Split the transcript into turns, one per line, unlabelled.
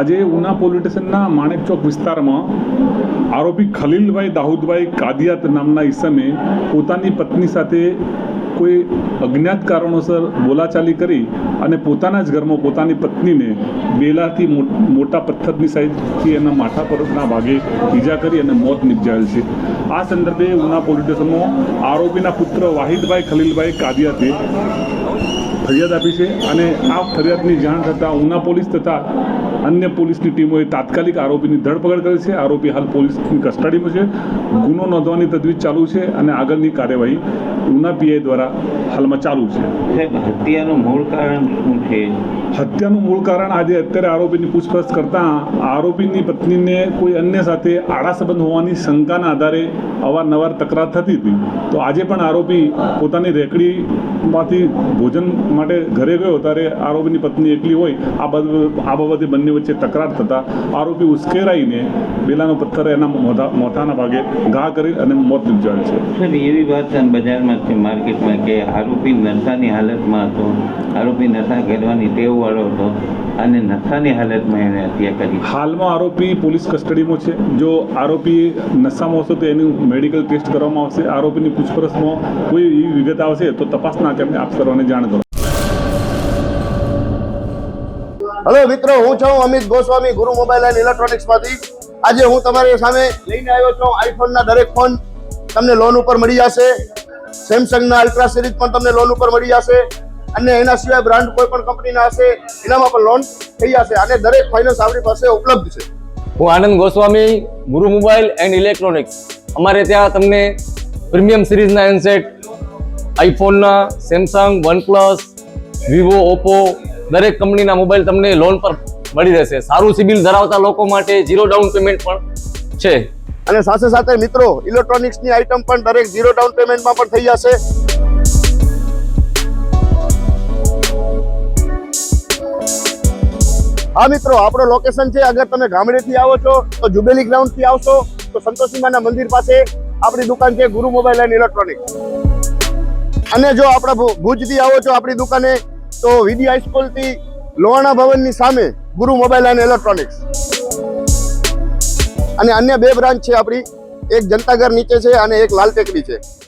આજે ઉના પોલીસ સ્ટેશનના માણેક ચોક વિસ્તારમાં આરોપી ખલીલભાઈ દાઉદભાઈ કાદિયાત નામના ઈસમે પોતાની પત્ની સાથે કોઈ અજ્ઞાત કારણોસર બોલાચાલી કરી અને પોતાના જ ઘરમાં પોતાની પત્નીને બેલાથી મોટા પથ્થરની સાઈઝથી એના માથા પરના ભાગે ઈજા કરી અને મોત નિપજાયેલ છે। આ સંદર્ભે ઉના પોલીસ સ્ટેશનમાં આરોપીના પુત્ર વાહિદભાઈ ખલીલભાઈ કાદિયાતે ફરિયાદ આપી છે અને આ ફરિયાદની જાણ થતાં ઉના પોલીસ તથા अन्य પોલીસની ટીમોએ તાત્કાલિક આરોપીની ધરપકડ કરી છે। આરોપી હાલ પોલીસની કસ્ટડીમાં છે। ગુનો નોંધવાની તજવીજ ચાલુ છે અને આગળની કાર્યવાહી ઉના પીઆઈ દ્વારા હાલમાં ચાલુ છે।
હત્યાનું મૂળ કારણ શું છે?
હત્યાનું મૂળ કારણ આજે અત્યારે આરોપીની પૂછપરછ કરતાં આરોપીની પત્નીને કોઈ અન્ય સાથે આડા સંબંધ હોવાની શંકાના આધારે અવારનવાર તકરાર થતી હતી। તો આજે પણ આરોપી પોતાની રેકડીમાંથી ભોજન માટે ઘરે ગયો ત્યારે આરોપીની પત્ની એકલી હોય આ બાબતે બંને વચ્ચે તકરાર થતાં આરોપી ઉશ્કેરાઈને બેલાનો પથ્થર એના મોઢાના ભાગે ઘા કરી અને મોત નિપજાવેલ છે।
સર, એવી વાત બજારમાં છે, માર્કેટમાં, કે આરોપી નશાની હાલતમાં હતો, આરોપી નશા કરવાની ટેવવાળો હતો અને નશાની હાલતમાં એને હત્યા કરી।
હાલમાં આરોપી પોલીસ કસ્ટડીમાં છે। જો આરોપી નશામાં હશે તો એનું મેડિકલ ટેસ્ટ કરવામાં આવશે। આરોપીની પૂછપરછમાં કોઈ એવી વિગત આવશે તો તપાસના કેમને આપ સર્વને જાણ કરો।
હેલો મિત્રો, હું છું અમિત ગોસ્વામી, ગુરુ મોબાઈલ એન્ડ ઇલેક્ટ્રોનિક્સમાંથી। આજે હું તમારી સામે લઈને આવ્યો છું આઈફોનના દરેક ફોન તમને લોન ઉપર મળી જશે। સેમસંગના અલ્ટ્રા સિરીઝ પણ તમને લોન ઉપર મળી જશે અને એના સિવાય બ્રાન્ડ કોઈ પણ કંપનીના હશે એનામાં પણ લોન થઈ જશે અને દરેક ફાઇનાન્સ આપણી પાસે ઉપલબ્ધ છે।
હું આનંદ ગોસ્વામી, ગુરુ મોબાઈલ એન્ડ ઇલેક્ટ્રોનિક્સ। અમારે ત્યાં તમને પ્રીમિયમ સિરીઝના હેન્ડસેટ, આઈફોનના, સેમસંગ, વનપ્લસ, વિવો, ઓપ્પો દરેક કંપનીના મોબાઈલ તમને લોન પર મળી રહેશે। સારું સિબિલ ધરાવતા લોકો માટે 0 ડાઉન પેમેન્ટ પણ છે
અને સાથે સાથે મિત્રો ઇલેક્ટ્રોનિક્સની આઇટમ પણ દરેક 0 ડાઉન પેમેન્ટમાં પણ થઈ જશે। હા મિત્રો, આપણો લોકેશન છે, અગર તમે ગામડેથી આવો છો તો જુબેલી ગ્રાઉન્ડથી આવશો તો સંતોષીમાના મંદિર પાસે આપણી દુકાન છે ગુરુ મોબાઈલ એન્ડ ઇલેક્ટ્રોનિક્સ। અને જો આપણા ભુજથી આવો છો આપણી દુકાને તો વીડી હાઈસ્કૂલથી લોહાણા ભવનની સામે ગુરુ મોબાઈલ એન્ડ ઇલેક્ટ્રોનિક્સ। અને અન્ય 2 બ્રાન્ચ છે આપણી, એક જનતાગર નીચે છે અને એક લાલ ટેકરી છે।